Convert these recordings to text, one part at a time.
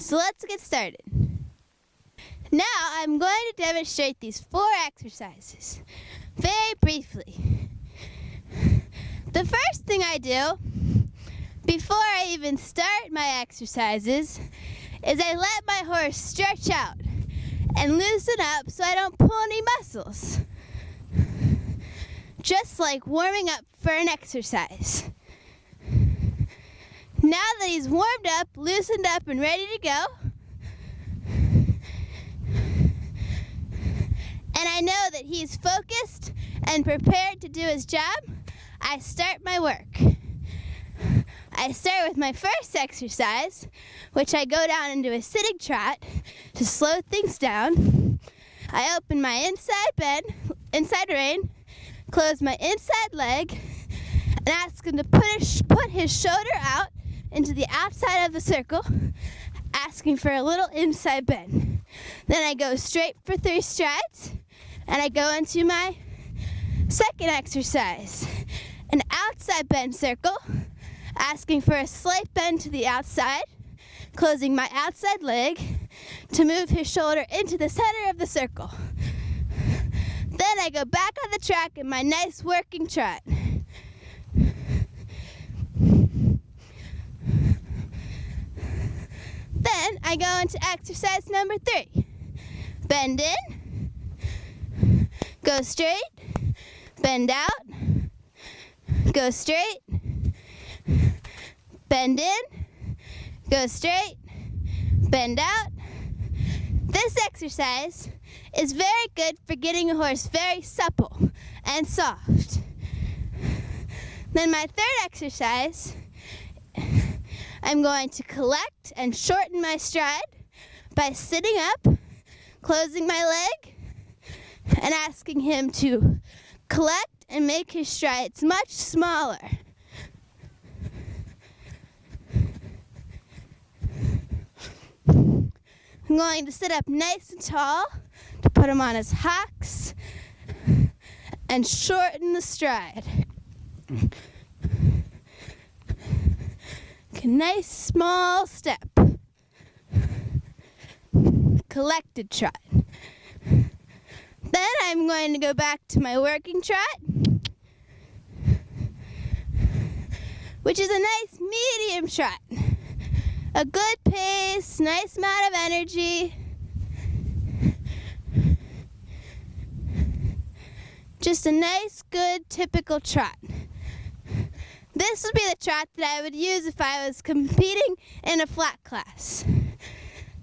So let's get started. Now I'm going to demonstrate these 4 exercises very briefly. The first thing I do before I even start my exercises is I let my horse stretch out and loosen up so I don't pull any muscles. Just like warming up for an exercise. Now that he's warmed up, loosened up, and ready to go, and I know that he's focused and prepared to do his job, I start my work. I start with my first exercise, which I go down into a sitting trot to slow things down. I open my inside rein, close my inside leg, and ask him to put his shoulder out into the outside of the circle, asking for a little inside bend. Then I go straight for 3 strides, and I go into my second exercise, an outside bend circle, asking for a slight bend to the outside, closing my outside leg to move his shoulder into the center of the circle. Then I go back on the track in my nice working trot. Then I go into exercise number 3. Bend in, go straight, bend out, go straight, bend in, go straight, bend out. This exercise is very good for getting a horse very supple and soft. Then my third exercise, I'm going to collect and shorten my stride by sitting up, closing my leg, and asking him to collect and make his strides much smaller. I'm going to sit up nice and tall to put him on his hocks and shorten the stride. A nice small step. Collected trot. Then I'm going to go back to my working trot, which is a nice medium trot. A good pace, nice amount of energy. Just a nice, good, typical trot. This would be the trot that I would use if I was competing in a flat class.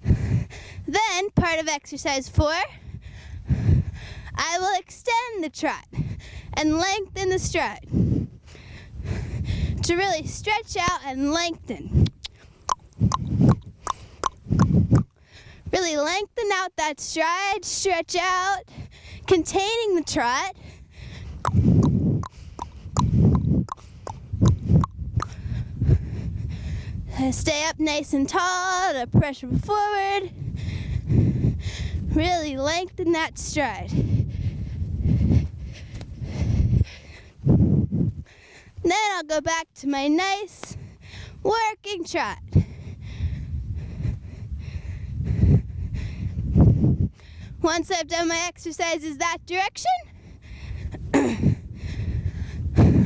Then, part of exercise 4, I will extend the trot and lengthen the stride to really stretch out and lengthen. Really lengthen out that stride, stretch out, containing the trot. Stay up nice and tall to pressure forward. Really lengthen that stride. Then I'll go back to my nice working trot. Once I've done my exercises that direction,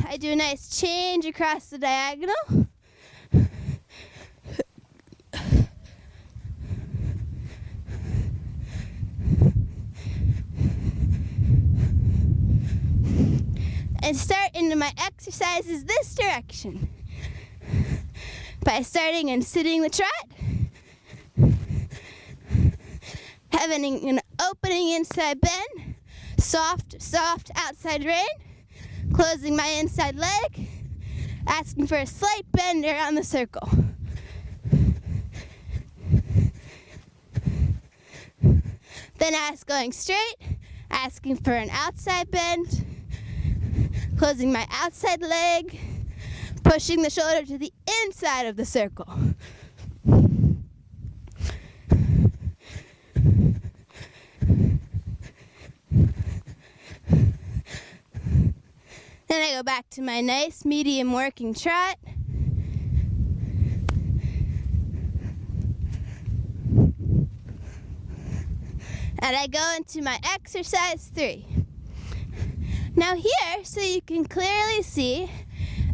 I do a nice change across the diagonal. And start into my exercises this direction by starting and sitting the trot, having an opening inside bend, soft outside rein, closing my inside leg, asking for a slight bend around the circle. Then going straight, asking for an outside bend, closing my outside leg, pushing the shoulder to the inside of the circle. Then I go back to my nice medium working trot. And I go into my exercise 3. Now here, so you can clearly see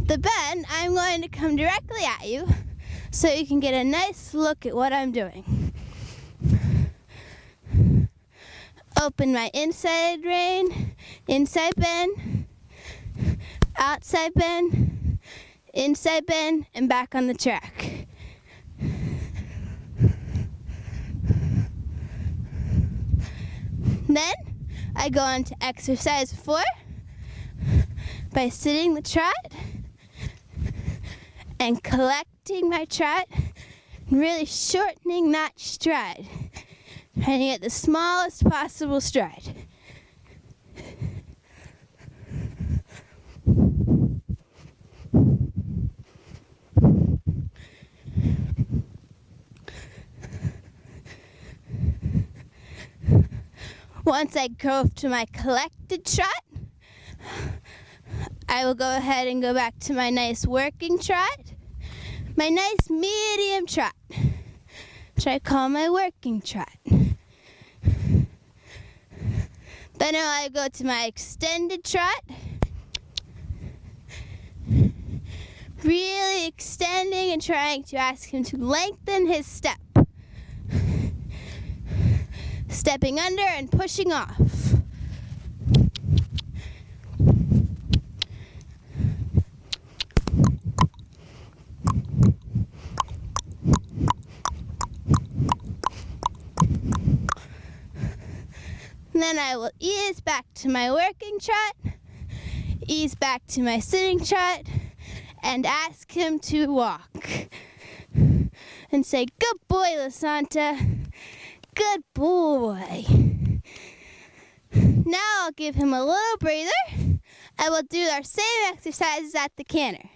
the bend, I'm going to come directly at you so you can get a nice look at what I'm doing. Open my inside rein, inside bend, outside bend, inside bend, and back on the track. Then I go on to exercise 4 by sitting the trot and collecting my trot and really shortening that stride, trying to get the smallest possible stride. Once I go to my collected trot, I will go ahead and go back to my nice working trot, my nice medium trot, which I call my working trot. Then I go to my extended trot, really extending and trying to ask him to lengthen his step. Stepping under and pushing off. And then I will ease back to my working trot, ease back to my sitting trot, and ask him to walk. And say, "Good boy, Lasanta. Good boy." Now I'll give him a little breather, and we'll do our same exercises at the canter.